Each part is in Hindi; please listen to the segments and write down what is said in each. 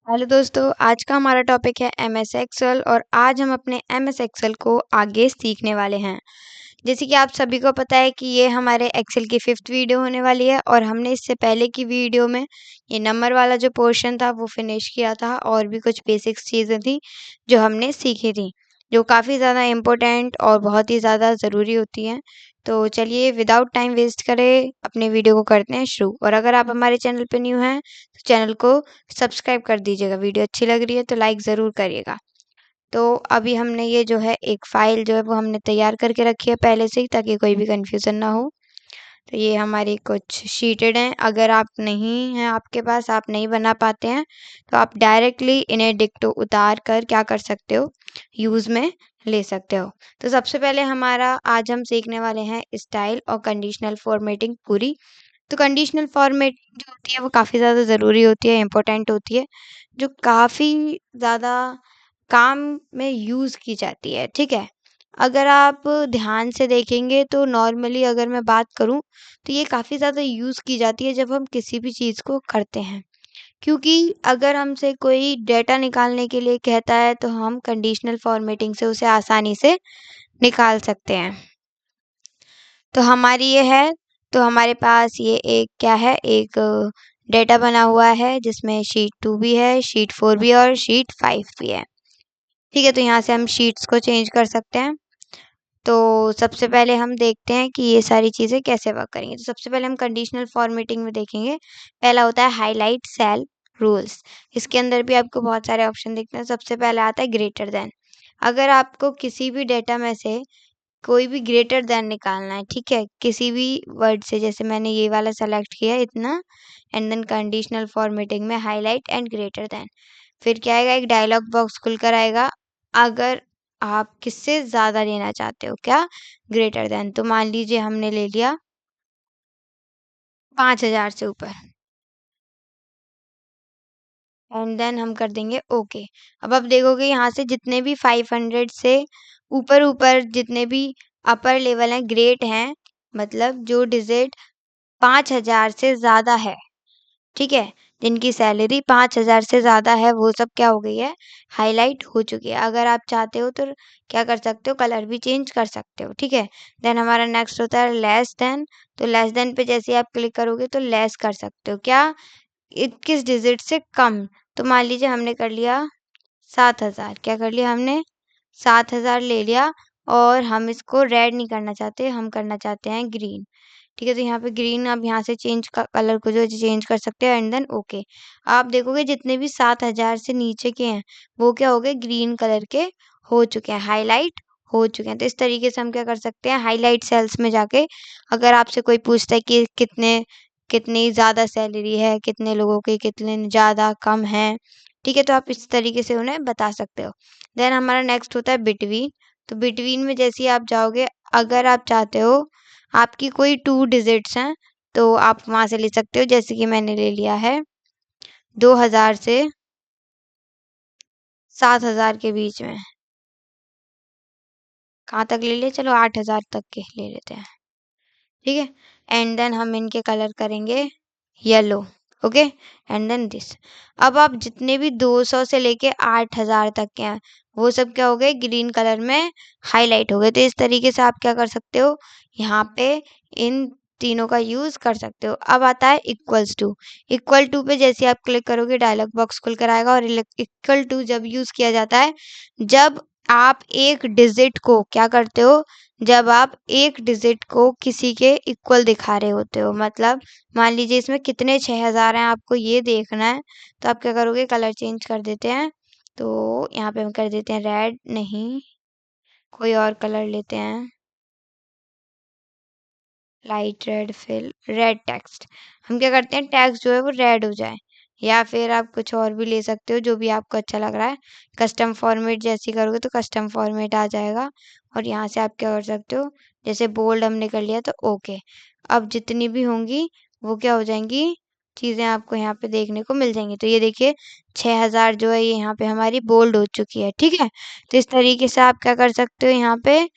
हेलो दोस्तों, आज का हमारा टॉपिक है एमएस एक्सेल और आज हम अपने एमएस एक्सेल को आगे सीखने वाले हैं। जैसे कि आप सभी को पता है कि ये हमारे एक्सेल की 5th वीडियो होने वाली है और हमने इससे पहले की वीडियो में ये नंबर वाला जो पोर्शन था वो फिनिश किया था और भी कुछ बेसिक्स चीज़ें थी जो हमने सीखी थी, जो काफ़ी ज़्यादा इम्पोर्टेंट और बहुत ही ज़्यादा ज़रूरी होती हैं। तो चलिए विदाउट टाइम वेस्ट करे अपने वीडियो को करते हैं शुरू। और अगर आप हमारे चैनल पे न्यू हैं तो चैनल को सब्सक्राइब कर दीजिएगा। वीडियो अच्छी लग रही है तो लाइक ज़रूर करिएगा। तो अभी हमने ये जो है एक फ़ाइल जो है वो हमने तैयार करके रखी है पहले से ही, ताकि कोई भी कन्फ्यूज़न ना हो। तो ये हमारी कुछ शीटेड हैं। अगर आप नहीं हैं, आपके पास, आप नहीं बना पाते हैं तो आप डायरेक्टली इन्हें डिक्टो उतार कर क्या कर सकते हो, यूज़ में ले सकते हो। तो सबसे पहले हमारा आज हम सीखने वाले हैं स्टाइल और कंडीशनल फॉर्मेटिंग पूरी। तो कंडीशनल फॉर्मेटिंग जो होती है वो काफ़ी ज़्यादा ज़रूरी होती है, इम्पोर्टेंट होती है, जो काफ़ी ज़्यादा काम में यूज़ की जाती है, ठीक है। अगर आप ध्यान से देखेंगे तो नॉर्मली अगर मैं बात करूं तो ये काफ़ी ज़्यादा यूज़ की जाती है जब हम किसी भी चीज़ को करते हैं। क्योंकि अगर हमसे कोई डेटा निकालने के लिए कहता है तो हम कंडीशनल फॉर्मेटिंग से उसे आसानी से निकाल सकते हैं। तो हमारी ये है, तो हमारे पास ये एक क्या है, एक डेटा बना हुआ है जिसमें शीट 2 भी है, शीट 4 भी है और शीट 5 भी है। ठीक है, तो यहाँ से हम शीट्स को चेंज कर सकते हैं। तो सबसे पहले हम देखते हैं कि ये सारी चीज़ें कैसे वर्क करेंगी। तो सबसे पहले हम कंडीशनल फॉर्मेटिंग में देखेंगे। पहला होता है हाईलाइट सेल रूल्स। इसके अंदर भी आपको बहुत सारे ऑप्शन दिखते हैं। सबसे पहले आता है ग्रेटर देन। अगर आपको किसी भी डेटा में से कोई भी ग्रेटर देन निकालना है, ठीक है, किसी भी वर्ड से, जैसे मैंने ये वाला सेलेक्ट किया इतना, एंड देन कंडीशनल फॉर्मेटिंग में हाईलाइट एंड ग्रेटर देन, फिर क्या आएगा, एक डायलॉग बॉक्स खुलकर आएगा। अगर आप किससे ज़्यादा लेना चाहते हो, क्या, ग्रेटर देन, तो मान लीजिए हमने ले लिया 5000 से ऊपर, एंड देन हम कर देंगे ओके। अब आप देखोगे यहाँ से जितने भी 500 से ऊपर ऊपर जितने भी अपर लेवल हैं, ग्रेट हैं, मतलब जो डिजिट 5000 से ज़्यादा है, ठीक है, जिनकी सैलरी 5000 से ज़्यादा है, वो सब क्या हो गई है, हाईलाइट हो चुकी है। अगर आप चाहते हो तो क्या कर सकते हो, कलर भी चेंज कर सकते हो, ठीक है। देन हमारा नेक्स्ट होता है लेस देन। तो लेस देन पे जैसे ही आप क्लिक करोगे तो लेस कर सकते हो, क्या, 21 डिजिट से कम। तो मान लीजिए हमने कर लिया 7000, क्या कर लिया हमने, 7000 ले लिया, और हम इसको रेड नहीं करना चाहते, हम करना चाहते हैं ग्रीन। ठीक है, तो यहाँ पे ग्रीन, आप यहाँ से चेंज कलर को जो है चेंज कर सकते हो, एंड देन ओके। आप देखोगे जितने भी 7000 से नीचे के हैं वो क्या हो गए, ग्रीन कलर के हो चुके हैं, हाईलाइट हो चुके हैं। तो इस तरीके से हम क्या कर सकते हैं, हाईलाइट सेल्स में जाके अगर आपसे कोई पूछता है कि कितनी ज़्यादा सैलरी है, कितने लोगों की कितने ज़्यादा कम है, ठीक है, तो आप इस तरीके से उन्हें बता सकते हो। देन हमारा नेक्स्ट होता है बिटवीन। तो बिटवीन में जैसे ही आप जाओगे, अगर आप चाहते हो आपकी कोई 2 डिजिट्स हैं तो आप वहाँ से ले सकते हो, जैसे कि मैंने ले लिया है 2000 से 7000 के बीच में। कहाँ तक ले लिया, चलो 8000 तक के ले लेते हैं, ठीक है। एंड देन हम इनके कलर करेंगे yellow, okay, and then this. अब आप जितने भी 200 से लेके 8000 तक के हैं वो सब क्या हो गए, ग्रीन कलर में हाईलाइट हो गए। तो इस तरीके से आप क्या कर सकते हो, यहाँ पे इन तीनों का यूज कर सकते हो। अब आता है इक्वल्स टू। इक्वल टू पे जैसे आप क्लिक करोगे डायलॉग बॉक्स खुल कर आएगा। और इक्वल टू जब यूज किया जाता है जब आप एक डिजिट को क्या करते हो, जब आप एक डिजिट को किसी के इक्वल दिखा रहे होते हो, मतलब मान लीजिए इसमें कितने 6000 हैं आपको ये देखना है, तो आप क्या करोगे, कलर चेंज कर देते हैं। तो यहाँ पे हम कर देते हैं रेड, नहीं कोई और कलर लेते हैं, light red, fill red text. हम क्या करते हैं, टेक्स्ट जो है वो रेड हो जाए, या फिर आप कुछ और भी ले सकते हो जो भी आपको अच्छा लग रहा है। कस्टम फॉर्मेट जैसी करोगे तो कस्टम फॉर्मेट आ जाएगा, और यहाँ से आप क्या कर सकते हो, जैसे बोल्ड हमने कर लिया तो ओके। अब जितनी भी होंगी वो क्या हो जाएंगी, चीज़ें आपको यहाँ पे देखने को मिल जाएंगी। तो ये देखिए 6000 जो है ये यहाँ पे हमारी बोल्ड हो चुकी है, ठीक है। तो इस तरीके से आप क्या कर सकते हो, यहाँ पे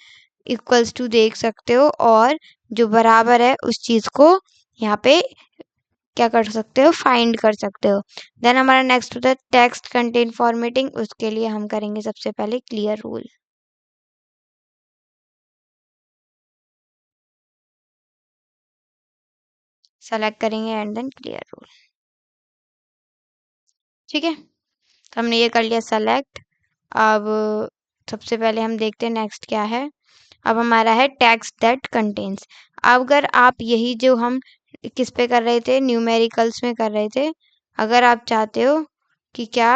इक्वल्स टू देख सकते हो, और जो बराबर है उस चीज़ को यहाँ पे क्या कर सकते हो, फाइंड कर सकते हो। देन हमारा नेक्स्ट होता है टेक्स्ट कंटेंट फॉर्मेटिंग। उसके लिए हम करेंगे सबसे पहले क्लियर रूल। सेलेक्ट करेंगे एंड देन क्लियर रूल। ठीक है, तो हमने ये कर लिया सेलेक्ट। अब सबसे पहले हम देखते हैं नेक्स्ट क्या है। अब हमारा है टेक्स्ट दैट कंटेन्स। अगर आप यही जो हम किस पे कर रहे थे, न्यूमेरिकल्स में कर रहे थे, अगर आप चाहते हो कि क्या,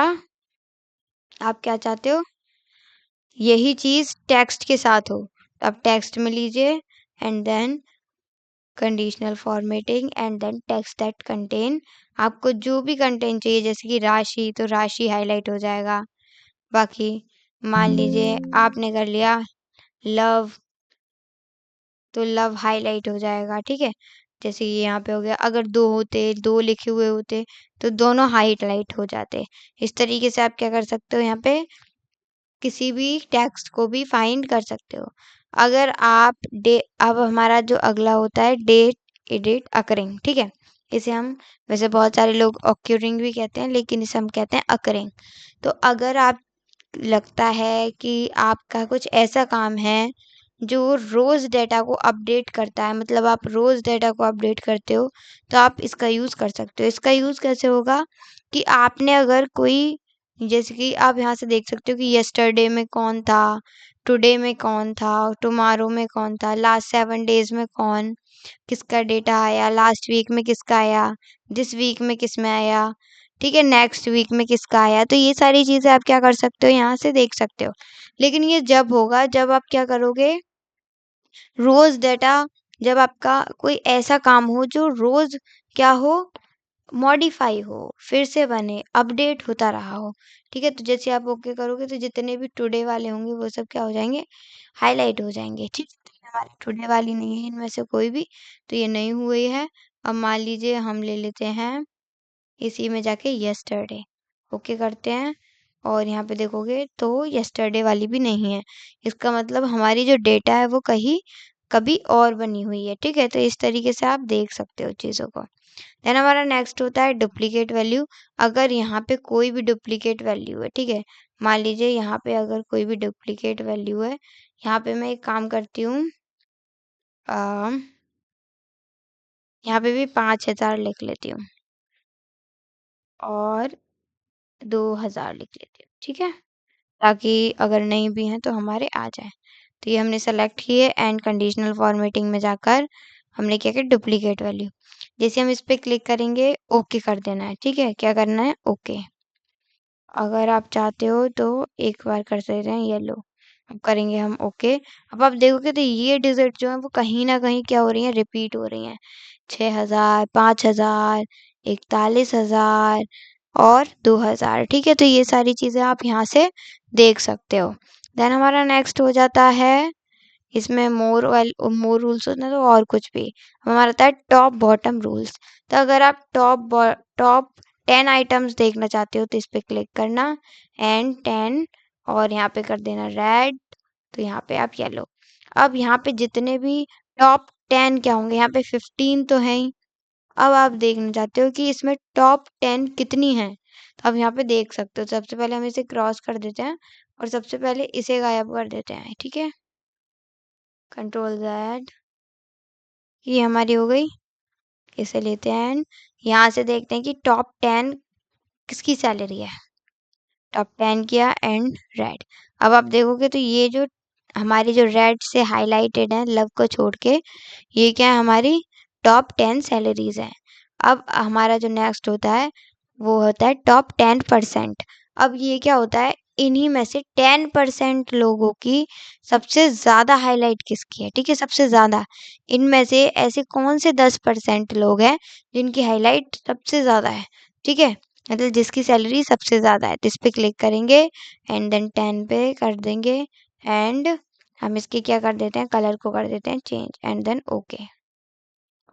आप क्या चाहते हो, यही चीज टेक्स्ट के साथ हो, तो आप टेक्स्ट में लीजिए and then conditional formatting and then text that contain. आपको जो भी कंटेंट चाहिए, जैसे कि राशि, तो राशि हाईलाइट हो जाएगा। बाकी मान लीजिए आपने कर लिया लव, तो लव हाईलाइट हो जाएगा। ठीक है, जैसे ये यहाँ पे हो गया। अगर दो होते, दो लिखे हुए होते, तो दोनों हाईलाइट हो जाते। इस तरीके से आप क्या कर सकते हो, यहाँ पे किसी भी टेक्स्ट को भी फाइंड कर सकते हो। अगर आप डे, अब हमारा जो अगला होता है डेट एडिट अकरिंग। ठीक है, इसे हम, वैसे बहुत सारे लोग ऑक्यूरिंग भी कहते हैं, लेकिन इसे हम कहते हैं अकरिंग। तो अगर आप लगता है कि आपका कुछ ऐसा काम है जो रोज डेटा को अपडेट करता है, मतलब आप रोज डेटा को अपडेट करते हो, तो आप इसका यूज कर सकते हो। इसका यूज कैसे होगा कि आपने अगर कोई, जैसे कि आप यहाँ से देख सकते हो कि यस्टरडे में कौन था, टुडे में कौन था, टुमारो में कौन था, लास्ट 7 डेज में कौन किसका डेटा आया, लास्ट वीक में किसका आया, दिस वीक में किस में आया, ठीक है, नेक्स्ट वीक में किसका आया। तो ये सारी चीजें आप क्या कर सकते हो, यहाँ से देख सकते हो। लेकिन ये जब होगा जब आप क्या करोगे, रोज डेटा, जब आपका कोई ऐसा काम हो जो रोज क्या हो, मॉडिफाई हो, फिर से बने, अपडेट होता रहा हो। ठीक है, तो जैसे आप ओके करोगे तो जितने भी टुडे वाले होंगे वो सब क्या हो जाएंगे, हाईलाइट हो जाएंगे। ठीक है, तो ये हमारी टुडे वाली नहीं है इनमें से कोई भी, तो ये नहीं हुई है। अब मान लीजिए हम ले लेते हैं इसी में जाके यस्टरडे, ओके करते हैं, और यहाँ पे देखोगे तो यस्टरडे वाली भी नहीं है। इसका मतलब हमारी जो डेटा है वो कहीं कभी और बनी हुई है। ठीक है, तो इस तरीके से आप देख सकते हो चीज़ों को। देन हमारा नेक्स्ट होता है डुप्लीकेट वैल्यू। अगर यहाँ पे कोई भी डुप्लीकेट वैल्यू है, ठीक है, मान लीजिए यहाँ पे अगर कोई भी डुप्लीकेट वैल्यू है, यहाँ पे मैं एक काम करती हूँ, यहाँ पे भी 5,000 लिख लेती हूँ और 2,000 लिख लेती हूँ। ठीक है, ताकि अगर नहीं भी हैं तो हमारे आ जाए। तो ये हमने सेलेक्ट किए एंड कंडीशनल फॉर्मेटिंग में जाकर हमने क्या किया, डुप्लीकेट वैल्यू। जैसे हम इस पे क्लिक करेंगे ओके कर देना है। ठीक है, क्या करना है, ओके। अगर आप चाहते हो तो एक बार कर सकते हैं, ये लो, अब करेंगे हम ओके। अब आप देखोगे तो ये डिजिट जो है वो कहीं ना कहीं क्या हो रही है, रिपीट हो रही हैं। 6,000, 5,000, 41,000 और 2,000। ठीक है, तो ये सारी चीज़ें आप यहाँ से देख सकते हो। देन हमारा नेक्स्ट हो जाता है, इसमें मोर रूल्स होते हैं तो और कुछ भी। अब हमारा आता है टॉप बॉटम रूल्स। तो अगर आप टॉप 10 आइटम्स देखना चाहते हो तो इस पे क्लिक करना एंड 10, और यहाँ पे कर देना रेड, तो यहाँ पे आप येलो। अब यहाँ पे जितने भी टॉप 10 क्या होंगे, यहाँ पे 15 तो हैं ही। अब आप देखना चाहते हो कि इसमें टॉप 10 कितनी हैं, तो आप यहाँ पे देख सकते हो। सबसे पहले हम इसे क्रॉस कर देते हैं और सबसे पहले इसे गायब कर देते हैं। ठीक है, कंट्रोल Z, ये हमारी हो गई। इसे लेते हैं, यहाँ से देखते हैं कि टॉप 10 किसकी सैलरी है। टॉप 10 किया एंड रेड। अब आप देखोगे तो ये जो हमारी जो रेड से हाईलाइटेड है लव को छोड़ के, ये क्या है, हमारी टॉप 10 सैलरीज हैं। अब हमारा जो नेक्स्ट होता है वो होता है टॉप 10%। अब ये क्या होता है, इन्हीं में से 10% लोगों की सबसे ज़्यादा हाईलाइट किसकी है। ठीक है, सबसे ज़्यादा इनमें से ऐसे कौन से 10% लोग हैं जिनकी हाईलाइट सबसे ज़्यादा है। ठीक है, मतलब जिसकी सैलरी सबसे ज़्यादा है, तो इस पे क्लिक करेंगे एंड देन 10 पे कर देंगे एंड हम इसके क्या कर देते हैं, कलर को कर देते हैं चेंज एंड देन ओके।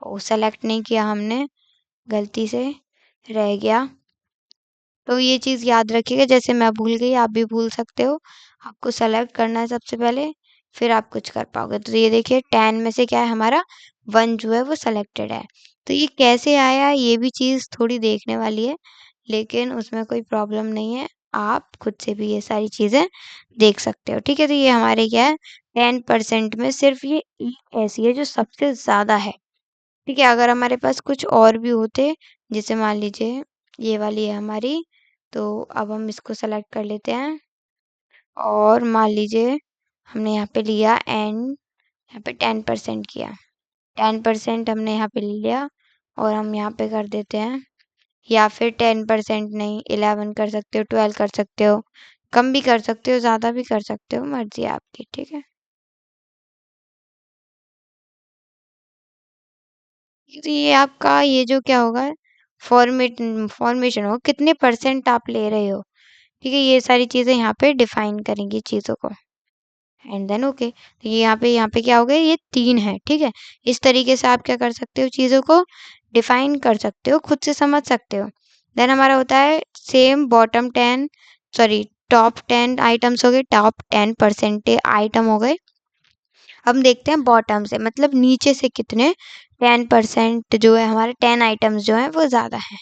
ओ सेलेक्ट नहीं किया हमने, गलती से रह गया। तो ये चीज़ याद रखिएगा, जैसे मैं भूल गई आप भी भूल सकते हो। आपको सेलेक्ट करना है सबसे पहले फिर आप कुछ कर पाओगे। तो ये देखिए 10 में से क्या है हमारा 1 जो है वो सेलेक्टेड है। तो ये कैसे आया ये भी चीज़ थोड़ी देखने वाली है, लेकिन उसमें कोई प्रॉब्लम नहीं है। आप खुद से भी ये सारी चीज़ें देख सकते हो, ठीक है? तो ये हमारे क्या है 10% में सिर्फ़ ये एक ऐसी है जो सबसे ज़्यादा है, ठीक है? अगर हमारे पास कुछ और भी होते, जैसे मान लीजिए ये वाली है हमारी, तो अब हम इसको सेलेक्ट कर लेते हैं और मान लीजिए हमने यहाँ पे लिया एंड यहाँ पे 10% किया। 10% हमने यहाँ पे ले लिया और हम यहाँ पे कर देते हैं, या फिर 10% नहीं 11 कर सकते हो, 12 कर सकते हो, कम भी कर सकते हो, ज़्यादा भी कर सकते हो, मर्ज़ी है आपकी, ठीक है? तो ये आपका ये जो क्या होगा फॉर्मेशन होगा, कितने परसेंट आप ले रहे हो, ठीक है? ये सारी चीज़ें यहाँ पे डिफ़ाइन करेंगी चीज़ों को। एंड देन ओके, तो ये यहाँ पे क्या हो गया, ये 3 है, ठीक है? इस तरीके से आप क्या कर सकते हो, चीज़ों को डिफाइन कर सकते हो, खुद से समझ सकते हो। देन हमारा होता है same bottom 10 sorry top 10 items हो गए, टॉप 10% आइटम हो गए। हम देखते हैं बॉटम से, मतलब नीचे से कितने 10% जो है हमारे 10 आइटम्स जो हैं वो ज़्यादा हैं।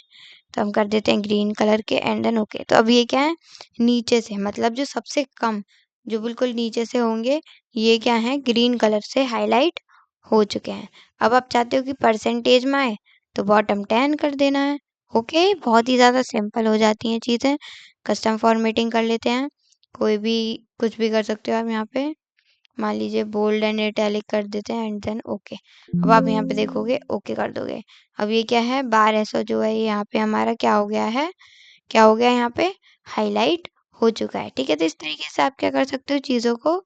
तो हम कर देते हैं ग्रीन कलर के एंड देन ओके। तो अब ये क्या है, नीचे से मतलब जो सबसे कम, जो बिल्कुल नीचे से होंगे, ये क्या है ग्रीन कलर से हाईलाइट हो चुके हैं। अब आप चाहते हो कि परसेंटेज में आए तो बॉटम 10 कर देना है। ओके, बहुत ही ज़्यादा सिंपल हो जाती हैं चीज़ें। कस्टम फॉर्मेटिंग कर लेते हैं, कोई भी कुछ भी कर सकते हो आप यहाँ पे। मान लीजिए बोल्ड एंड इटैलिक कर देते हैं एंड देन ओके। अब आप यहाँ पे देखोगे ओके कर दोगे। अब ये क्या है बार ऐसा जो है यहाँ पे हमारा क्या हो गया है, क्या हो गया यहाँ पे हाईलाइट हो चुका है, ठीक है? तो इस तरीके से आप क्या कर सकते हो, चीज़ों को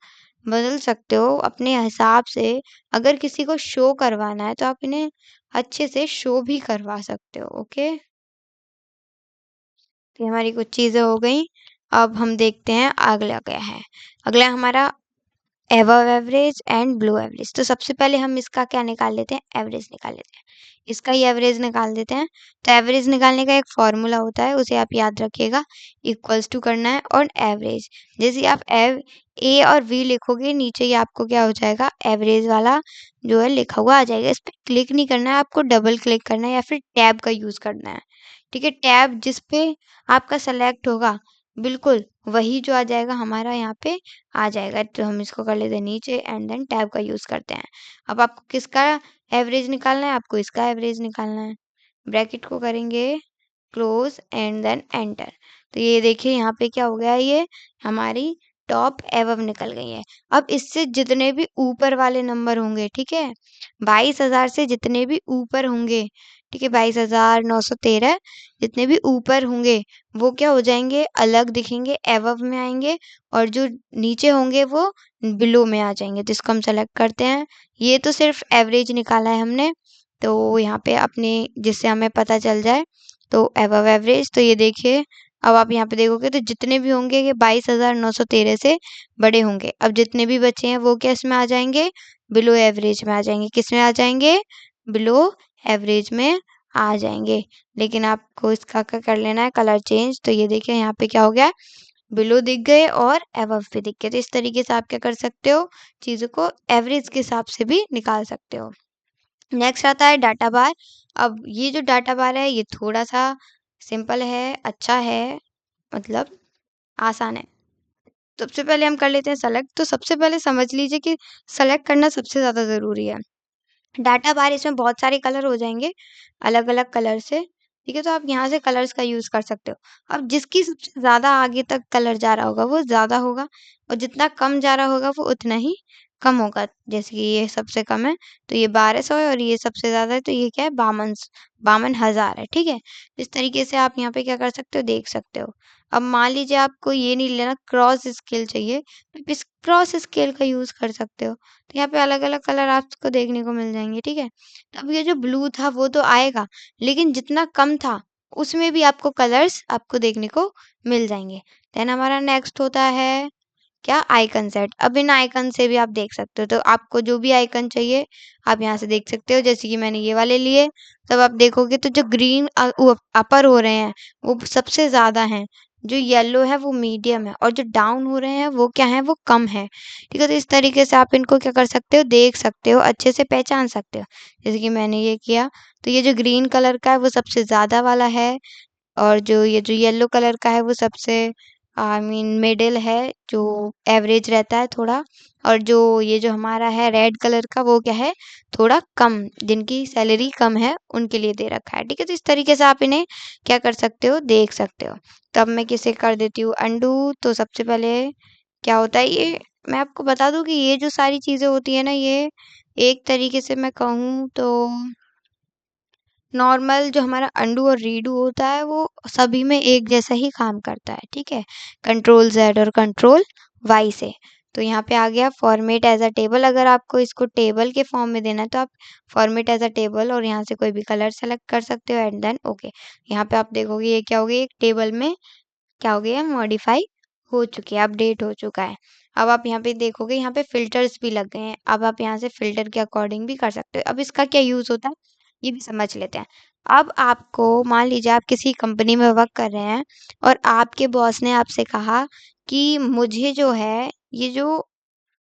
बदल सकते हो अपने हिसाब से। अगर किसी को शो करवाना है तो आप इन्हें अच्छे से शो भी करवा सकते हो। ओके, तो ये हमारी कुछ चीज़ें हो गई। अब हम देखते हैं अगला क्या है। अगला हमारा above average and below average. तो सबसे पहले हम इसका क्या निकाल लेते हैं, एवरेज निकाल लेते हैं। इसका ही एवरेज निकाल देते हैं। तो एवरेज निकालने का एक फॉर्मूला होता है, उसे आप याद रखिएगा, इक्वल्स टू करना है और एवरेज। जैसे ही आप ए और वी लिखोगे नीचे ही आपको क्या हो जाएगा एवरेज वाला जो है लिखा हुआ आ जाएगा। इस पर क्लिक नहीं करना है, आपको डबल क्लिक करना है या फिर टैब का यूज़ करना है, ठीक है? टैब जिस पे आपका सेलेक्ट होगा बिल्कुल वही जो आ जाएगा हमारा यहाँ पे आ जाएगा। तो हम इसको कर लेते हैं नीचे एंड देन टैब का यूज़ करते हैं। अब आपको किसका एवरेज निकालना है, आपको इसका एवरेज निकालना है। ब्रैकेट को करेंगे क्लोज एंड देन एंटर। तो ये देखिए यहाँ पे क्या हो गया है, ये हमारी टॉप एवब निकल गई है। अब इससे जितने भी ऊपर वाले नंबर होंगे, ठीक है, 22,000 से जितने भी ऊपर होंगे, ठीक है, 22,913 जितने भी ऊपर होंगे वो क्या हो जाएंगे, अलग दिखेंगे, एवब में आएंगे, और जो नीचे होंगे वो बिलो में आ जाएंगे। तो इसको हम सेलेक्ट करते हैं। ये तो सिर्फ एवरेज निकाला है हमने, तो यहाँ पे अपने जिससे हमें पता चल जाए, तो अबव एवरेज। तो ये देखिए अब आप यहाँ पे देखोगे तो जितने भी होंगे ये 22,913 से बड़े होंगे। अब जितने भी बचे हैं वो किस में आ जाएंगे, बिलो एवरेज में आ जाएंगे। किस में आ जाएंगे, बिलो एवरेज में आ जाएंगे। लेकिन आपको इसका क्या कर लेना है, कलर चेंज। तो ये देखिए यहाँ पे क्या हो गया, बिलो दिख गए और अबव भी दिख गए। तो इस तरीके से आप क्या कर सकते हो, चीज़ों को एवरेज के हिसाब से भी निकाल सकते हो। नेक्स्ट आता है डाटा बार। अब ये जो डाटा बार है ये थोड़ा सा सिंपल है, अच्छा है, मतलब आसान है। सबसे पहले हम कर लेते हैं सेलेक्ट। तो सबसे पहले समझ लीजिए कि सेलेक्ट करना सबसे ज़्यादा ज़रूरी है। डाटा बार इसमें बहुत सारे कलर हो जाएंगे अलग अलग कलर से, ठीक है? तो आप यहाँ से कलर्स का यूज़ कर सकते हो। अब जिसकी सबसे ज़्यादा आगे तक कलर जा रहा होगा वो ज़्यादा होगा, और जितना कम जा रहा होगा वो उतना ही कम होगा। जैसे कि ये सबसे कम है तो ये 1200 है, और ये सबसे ज़्यादा है तो ये क्या है 52,000 है, ठीक है? इस तरीके से आप यहाँ पे क्या कर सकते हो, देख सकते हो। अब मान लीजिए आपको ये नहीं लेना, क्रॉस स्केल चाहिए, तो इस क्रॉस स्केल का यूज़ कर सकते हो। तो यहाँ पे अलग-अलग कलर आपको देखने को मिल जाएँगे, ठीक है? तो अब ये जो ब्लू था वो तो आएगा, लेकिन जितना कम था उसमें भी आपको कलर्स आपको देखने को मिल जाएँगे। देन हमारा नेक्स्ट होता है क्या, आइकन सेट। अब इन आइकन से भी आप देख सकते हो, तो आपको जो भी आइकन चाहिए आप यहाँ से देख सकते हो। जैसे कि मैंने ये वाले लिए, तब आप देखोगे तो जो ग्रीन अपर हो रहे हैं वो सबसे ज़्यादा हैं, जो येलो है वो मीडियम है और जो डाउन हो रहे हैं वो क्या है, वो कम है। ठीक है, तो इस तरीके से आप इनको क्या कर सकते हो, देख सकते हो, अच्छे से पहचान सकते हो। जैसे कि मैंने ये किया, तो ये जो ग्रीन कलर का है वो सबसे ज़्यादा वाला है, और जो ये जो येलो कलर का है वो सबसे आई मीन मिडिल है, जो एवरेज रहता है थोड़ा। और जो ये जो हमारा है रेड कलर का वो क्या है, थोड़ा कम, जिनकी सैलरी कम है उनके लिए दे रखा है। ठीक है, तो इस तरीके से आप इन्हें क्या कर सकते हो, देख सकते हो। तब मैं किसे कर देती हूँ अंडू। तो सबसे पहले क्या होता है, ये मैं आपको बता दूं कि ये जो सारी चीज़ें होती है ना, ये एक तरीके से मैं कहूँ तो नॉर्मल जो हमारा अंडू और रीडू होता है वो सभी में एक जैसा ही काम करता है। ठीक है, कंट्रोल जेड और कंट्रोल वाई से। तो यहाँ पे आ गया फॉर्मेट एज अ टेबल। अगर आपको इसको टेबल के फॉर्म में देना है तो आप फॉर्मेट एज अ टेबल और यहाँ से कोई भी कलर सेलेक्ट कर सकते हो एंड देन ओके। यहाँ पे आप देखोगे ये क्या हो गया, एक टेबल में क्या हो गया, मॉडिफाई हो चुकी है, अपडेट हो चुका है। अब आप यहाँ पे देखोगे, यहाँ पे फिल्टर्स भी लग गए हैं। अब आप यहाँ से फिल्टर के अकॉर्डिंग भी कर सकते हो। अब इसका क्या यूज़ होता है ये भी समझ लेते हैं। अब आपको मान लीजिए आप किसी कंपनी में वर्क कर रहे हैं और आपके बॉस ने आपसे कहा कि मुझे जो है ये जो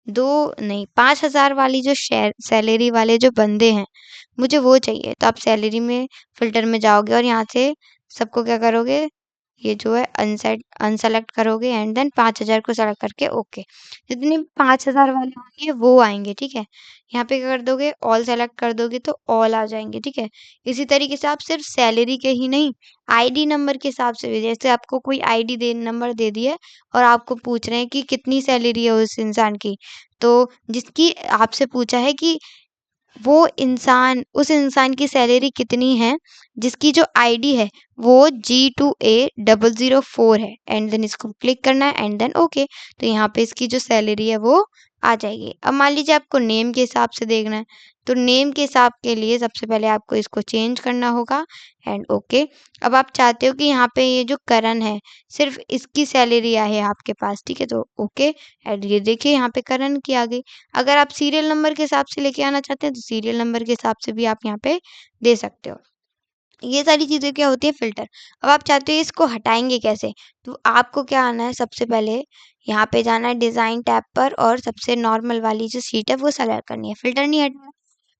5,000 वाली जो शेयर सैलरी वाले जो बंदे हैं मुझे वो चाहिए। तो आप सैलरी में फिल्टर में जाओगे और यहाँ से सबको क्या करोगे, ये जो है अनसेट अनसेलेक्ट करोगे एंड देन 5,000 को सेलेक्ट करके ओके। जितने 5,000 वाले होंगे वो आएंगे। ठीक है, यहाँ पे क्या कर दोगे, ऑल सेलेक्ट कर दोगे तो ऑल आ जाएंगे। ठीक है, इसी तरीके से आप सिर्फ सैलरी के ही नहीं, आईडी नंबर के हिसाब से भी, जैसे आपको कोई आईडी दे नंबर दे दिया और आपको पूछ रहे हैं कि कितनी सैलरी है उस इंसान की, तो जिसकी आपसे पूछा है कि वो इंसान, उस इंसान की सैलरी कितनी है, जिसकी जो आईडी है वो G2A004 है एंड देन इसको क्लिक करना है एंड देन ओके। तो यहाँ पे इसकी जो सैलरी है वो आ जाएगी। अब मान लीजिए आपको नेम के हिसाब से देखना है, तो नेम के हिसाब के लिए सबसे पहले आपको इसको चेंज करना होगा एंड ओके। अब आप चाहते हो कि यहाँ पे ये जो करण है सिर्फ इसकी सैलरी आए आपके पास। ठीक है, तो ओके एंड ये देखिए यहाँ पे करण की आ गई। अगर आप सीरियल नंबर के हिसाब से लेके आना चाहते हैं तो सीरियल नंबर के हिसाब से भी आप यहाँ पे दे सकते हो। ये सारी चीज़ें क्या होती है, फ़िल्टर। अब आप चाहते हो इसको हटाएँगे कैसे? तो आपको क्या आना है, सबसे पहले यहाँ पे जाना है डिज़ाइन टैब पर और सबसे नॉर्मल वाली जो शीट है वो सेलेक्ट करनी है। फ़िल्टर नहीं हटाना,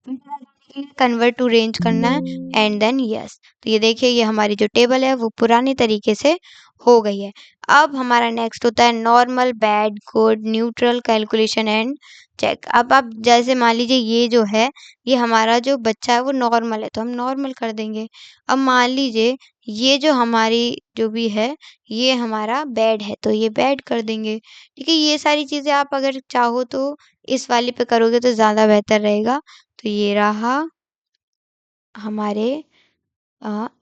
फ़िल्टर हटाने के लिए कन्वर्ट टू रेंज करना है एंड देन यस। तो ये देखिए ये हमारी जो टेबल है वो पुराने तरीके से हो गई है। अब हमारा नेक्स्ट होता है normal, bad, good, neutral, calculation and check. अब आप जैसे मान लीजिए ये जो है, ये हमारा जो बच्चा है वो नॉर्मल है तो हम नॉर्मल कर देंगे। अब मान लीजिए ये जो हमारी जो भी है ये हमारा बेड है तो ये बेड कर देंगे। ठीक है, ये सारी चीज़ें आप अगर चाहो तो इस वाले पे करोगे तो ज़्यादा बेहतर रहेगा। तो ये रहा हमारे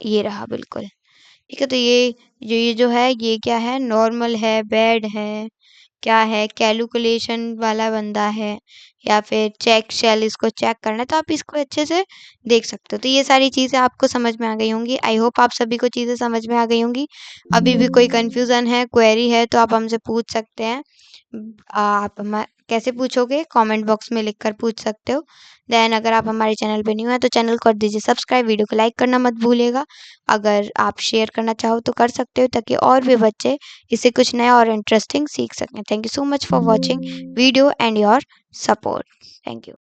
ये रहा बिल्कुल। ठीक है, तो ये जो है ये क्या है, नॉर्मल है, बेड है, क्या है, कैलकुलेशन वाला बंदा है, या फिर चेक शेल, इसको चेक करना है तो आप इसको अच्छे से देख सकते हो। तो ये सारी चीज़ें आपको समझ में आ गई होंगी। आई होप आप सभी को चीज़ें समझ में आ गई होंगी। अभी भी कोई कन्फ्यूज़न है, क्वेरी है तो आप हमसे पूछ सकते हैं। आप कैसे पूछोगे, कमेंट बॉक्स में लिखकर पूछ सकते हो। देन अगर आप हमारे चैनल पे न्यू हैं तो चैनल कर दीजिए सब्सक्राइब, वीडियो को लाइक करना मत भूलिएगा। अगर आप शेयर करना चाहो तो कर सकते हो ताकि और भी बच्चे इससे कुछ नया और इंटरेस्टिंग सीख सकें। Thank you so much for watching video and your support. Thank you.